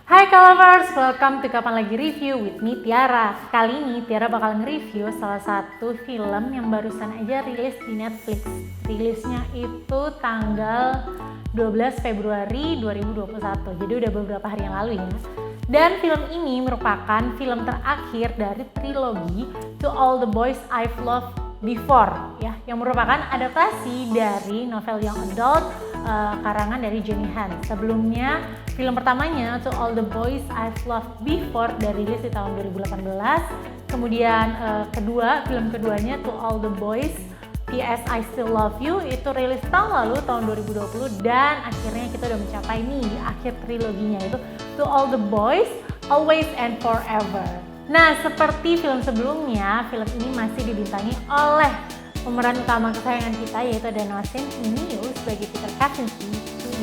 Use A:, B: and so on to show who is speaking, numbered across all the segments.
A: Hai Kalovers, welcome to Kapan Lagi Review with me Tiara. Kali ini Tiara bakal nge-review salah satu film yang barusan aja rilis di Netflix. Rilisnya itu tanggal 12 Februari 2021, jadi udah beberapa hari yang lalu ya. Dan film ini merupakan film terakhir dari trilogi To All the Boys I've Loved Before ya, yang merupakan adaptasi dari novel young adult karangan dari Jenny Han. Sebelumnya film pertamanya To All the Boys I've Loved Before dari rilis di tahun 2018. Kemudian film keduanya To All the Boys P.S. I Still Love You itu rilis tahun lalu, tahun 2020, dan akhirnya kita udah mencapai nih di akhir triloginya, itu To All the Boys Always and Forever. Nah, seperti film sebelumnya, film ini masih dibintangi oleh pemeran utama kesayangan kita, yaitu ada Noah Centineo sebagai Peter Kavinsky,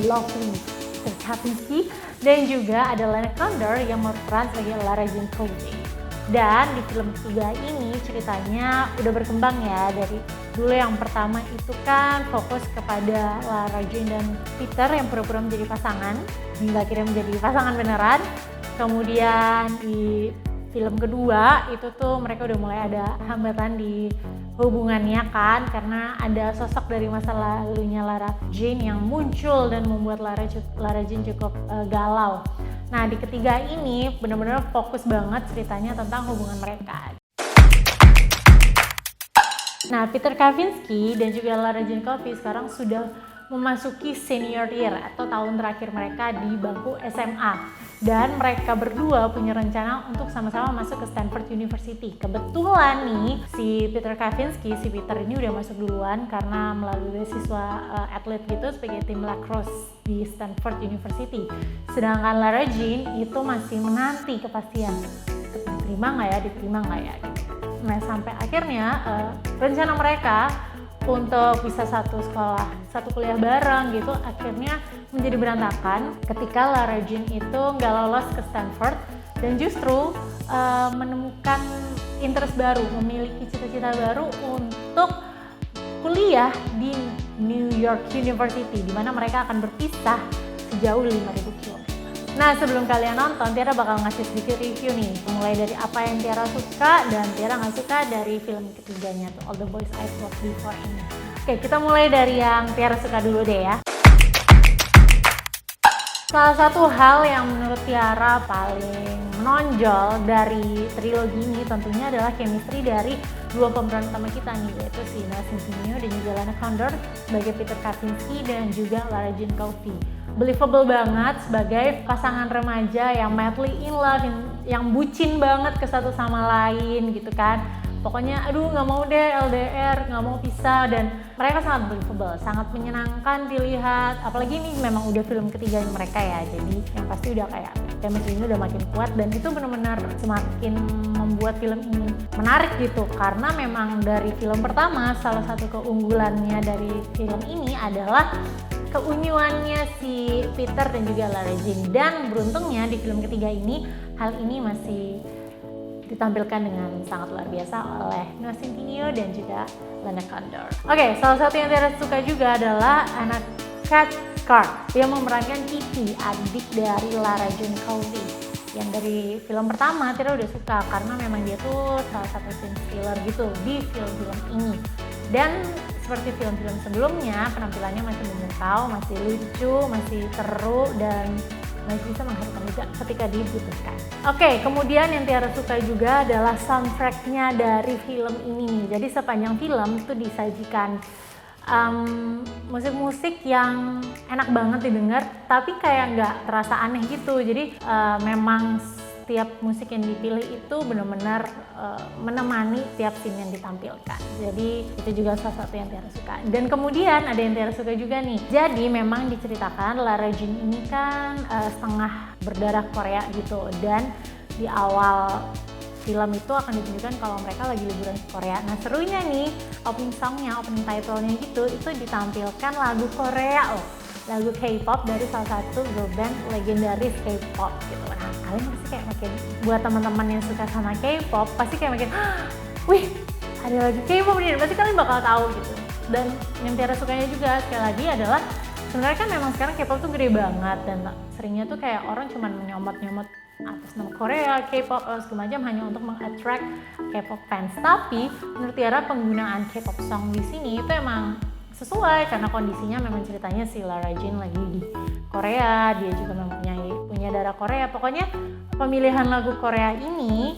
A: lovely Peter Kavinsky, dan juga ada Lana Condor yang berperan sebagai Lara Jean Courtney. Dan di film ketiga ini ceritanya udah berkembang ya, dari dulu yang pertama itu kan fokus kepada Lara Jean dan Peter yang pura-pura menjadi pasangan, hingga akhirnya menjadi pasangan beneran. Kemudian di film kedua itu tuh mereka udah mulai ada hambatan di hubungannya kan, karena ada sosok dari masa lalunya Lara Jean yang muncul dan membuat Lara Jean cukup galau. Nah, di ketiga ini benar-benar fokus banget ceritanya tentang hubungan mereka. Nah, Peter Kavinsky dan juga Lara Jean Courtney sekarang sudah memasuki senior year atau tahun terakhir mereka di bangku SMA. Dan mereka berdua punya rencana untuk sama-sama masuk ke Stanford University. Kebetulan nih, si Peter Kavinsky, si Peter ini udah masuk duluan karena melalui beasiswa atlet gitu sebagai tim lacrosse di Stanford University. Sedangkan Lara Jean itu masih menanti kepastian diterima nggak ya gitu. Nah, sampai akhirnya rencana mereka untuk bisa satu sekolah, satu kuliah bareng gitu, akhirnya menjadi berantakan ketika Lara Jean itu nggak lolos ke Stanford dan justru menemukan interest baru, memiliki cita-cita baru untuk kuliah di New York University, di mana mereka akan berpisah sejauh 5.000 km. Nah, sebelum kalian nonton, Tiara bakal ngasih sedikit review nih, mulai dari apa yang Tiara suka dan Tiara nggak suka dari film ketiganya, To All the Boys I've Loved Before ini. Oke, kita mulai dari yang Tiara suka dulu deh ya. Salah satu hal yang menurut Tiara paling menonjol dari trilogi ini tentunya adalah chemistry dari dua pemeran utama kita nih, yaitu si Noah Centineo dan juga Lana Condor sebagai Peter Kavinsky dan juga Lara Jean Courtney. Believable banget sebagai pasangan remaja yang madly in love, yang bucin banget ke satu sama lain gitu kan. Pokoknya aduh nggak mau deh LDR, nggak mau pisah, dan mereka sangat believable, sangat menyenangkan dilihat. Apalagi ini memang udah film ketiga mereka ya, jadi yang pasti udah kayak chemistry ini udah makin kuat, dan itu benar-benar semakin membuat film ini menarik gitu. Karena memang dari film pertama, salah satu keunggulannya dari film ini adalah keunyuannya si Peter dan juga Lara Jean, dan beruntungnya di film ketiga ini hal ini masih ditampilkan dengan sangat luar biasa oleh Noah Centineo dan juga Lana Condor. Oke, salah satu yang Tiara suka juga adalah anak Cathcart yang memerankan Kitty, adik dari Lara Jean Courtney. Yang dari film pertama Tiara udah suka karena memang dia tuh salah satu scene stealer gitu di film-film ini. Dan seperti film-film sebelumnya, penampilannya masih memukau, masih lucu, masih seru, dan masih bisa mengharukan juga ketika dibutuhkan. Oke, kemudian yang Tiara suka juga adalah soundtracknya dari film ini. Jadi sepanjang film itu disajikan musik-musik yang enak banget didengar, tapi kayak nggak terasa aneh gitu. Jadi memang setiap musik yang dipilih itu benar-benar menemani tiap scene yang ditampilkan. Jadi itu juga salah satu yang Tiara suka. Dan kemudian ada yang Tiara suka juga nih. Jadi memang diceritakan Lara Jean ini kan setengah berdarah Korea gitu, dan di awal film itu akan ditunjukkan kalau mereka lagi liburan ke Korea. Nah, serunya nih, opening songnya, opening title-nya gitu, itu ditampilkan lagu Korea loh, lagu K-pop dari salah satu girl band legendaris K-pop gitu. Nah, kalian pasti kayak makin, buat teman-teman yang suka sama K-pop, pasti kayak makin, wih, ada lagu K-pop nih, pasti kalian bakal tahu gitu. Dan yang Tiara sukanya juga sekali lagi adalah sebenarnya kan memang sekarang K-pop tuh gede banget dan seringnya tuh kayak orang cuman menyomot-nyomot atas nama Korea, K-pop, segala macam hanya untuk meng-attract K-pop fans. Tapi menurut Tiara penggunaan K-pop song di sini itu emang sesuai karena kondisinya memang ceritanya si Lara Jean lagi di Korea, dia juga punya darah Korea. Pokoknya pemilihan lagu Korea ini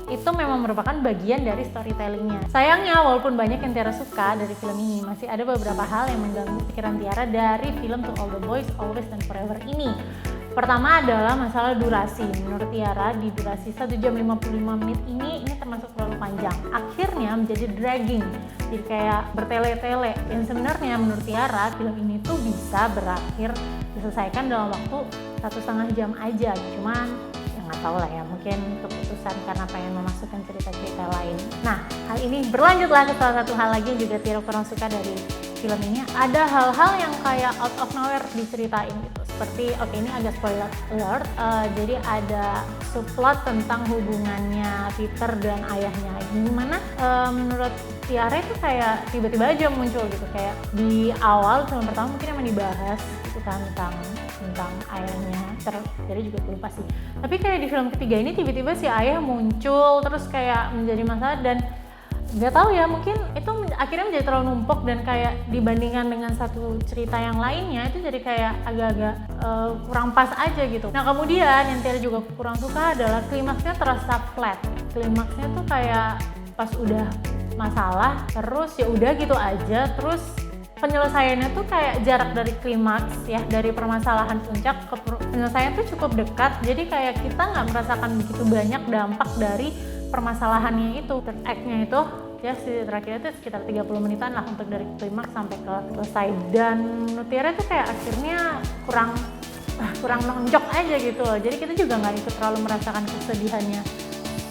A: itu memang merupakan bagian dari storytellingnya. Sayangnya walaupun banyak yang Tiara suka dari film ini, masih ada beberapa hal yang mengganggu pikiran Tiara dari film To All The Boys, Always and Forever ini. Pertama adalah masalah durasi. Menurut Tiara di durasi 1 jam 55 menit ini termasuk terlalu panjang. Akhirnya menjadi dragging, jadi kayak bertele-tele. Dan sebenarnya menurut Tiara film ini tuh bisa berakhir diselesaikan dalam waktu 1,5 jam aja. Cuman nggak tahu lah ya, mungkin keputusan karena pengen memasukkan cerita-cerita lain. Nah, hal ini berlanjutlah ke salah satu hal lagi yang juga Tiara kurang suka dari film ini. Ada hal-hal yang kayak out of nowhere diceritain gitu. Seperti, oke, ini agak spoiler alert, jadi ada subplot tentang hubungannya Peter dan ayahnya. Gimana menurut Tiara itu kayak tiba-tiba aja muncul gitu, kayak di awal film pertama mungkin emang dibahas gitu kan tentang ayahnya, jadi juga lupa sih. Tapi kayak di film ketiga ini tiba-tiba si ayah muncul terus kayak menjadi masalah dan nggak tahu ya, mungkin itu akhirnya menjadi terlalu numpuk dan kayak dibandingkan dengan satu cerita yang lainnya itu jadi kayak agak-agak kurang pas aja gitu. Nah kemudian yang Tiara juga kurang suka adalah klimaksnya terasa flat. Klimaksnya tuh kayak pas udah masalah terus ya udah gitu aja, terus penyelesaiannya tuh kayak jarak dari klimaks ya, dari permasalahan puncak ke penyelesaian tuh cukup dekat, jadi kayak kita nggak merasakan begitu banyak dampak dari permasalahannya itu. Third act-nya itu ya terakhir itu sekitar 30 menitan lah untuk dari klimaks sampai ke selesai, dan menurut Tiara tuh kayak akhirnya kurang nonjok aja gitu loh. Jadi kita juga nggak ikut terlalu merasakan kesedihannya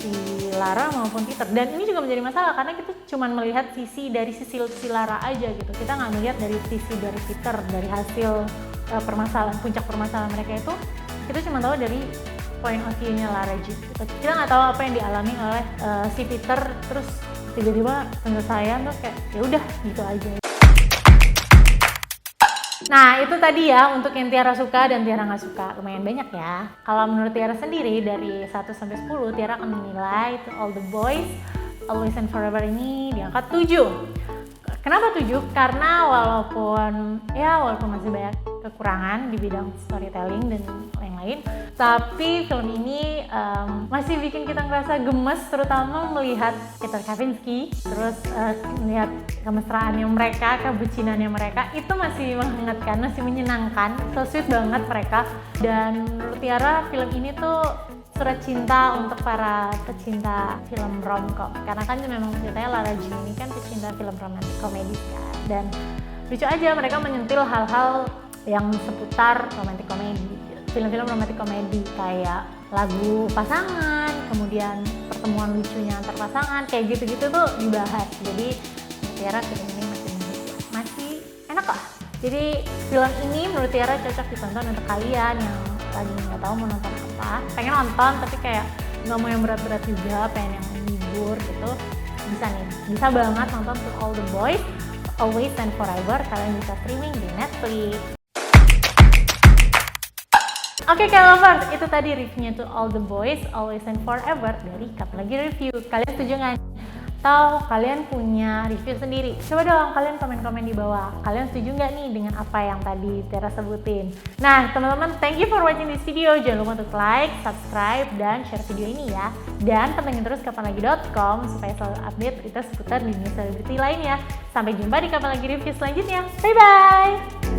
A: si Lara maupun Peter, dan ini juga menjadi masalah karena kita cuma melihat sisi si Lara aja gitu, kita nggak melihat dari sisi dari Peter, dari hasil permasalahan, puncak permasalahan mereka itu kita cuma tahu dari point of view-nya Lara Jean gitu. Kita nggak tahu apa yang dialami oleh si Peter, terus tiba-tiba penyelesaian tuh kayak ya udah gitu aja. Nah itu tadi ya untuk yang Tiara suka dan Tiara nggak suka, lumayan banyak ya. Kalau menurut Tiara sendiri dari 1 sampai 10 Tiara akan menilai To All The Boys, Always and Forever ini di angka 7. Kenapa 7? Karena walaupun masih banyak kekurangan di bidang storytelling dan lain-lain, tapi film ini masih bikin kita ngerasa gemes, terutama melihat Peter Kavinsky, terus melihat kemesraannya mereka, kebucinannya mereka, itu masih menghangatkan, masih menyenangkan, so sweet banget mereka. Dan menurut Tiara film ini tuh surat cinta untuk para pecinta film romcom, karena kan memang ceritanya Lara Jean ini kan pecinta film romantic comedy kan, dan lucu aja mereka menyentil hal-hal yang seputar romantic comedy, film-film romantic comedy kayak lagu pasangan, kemudian pertemuan lucunya antar pasangan, kayak gitu-gitu tuh dibahas. Jadi Tiara film ini masih enak lah. Jadi film ini menurut Tiara cocok ditonton untuk kalian yang lagi nggak tahu mau nonton apa, pengen nonton tapi kayak nggak mau yang berat-berat juga, pengen yang menghibur gitu, bisa banget nonton To All The Boys, Always and Forever. Kalian bisa streaming di Netflix. Oke K-lovers, itu tadi reviewnya To All The Boys, Always and Forever dari Kap Lagi Review. Kalian setuju nggak? Atau kalian punya review sendiri? Coba dong kalian komen-komen di bawah. Kalian setuju nggak nih dengan apa yang tadi Tiara sebutin? Nah teman-teman, thank you for watching this video. Jangan lupa untuk like, subscribe, dan share video ini ya. Dan pantengin terus kapanlagi.com supaya selalu update berita seputar dunia selebriti lainnya. Sampai jumpa di Kapan Lagi Review selanjutnya. Bye-bye!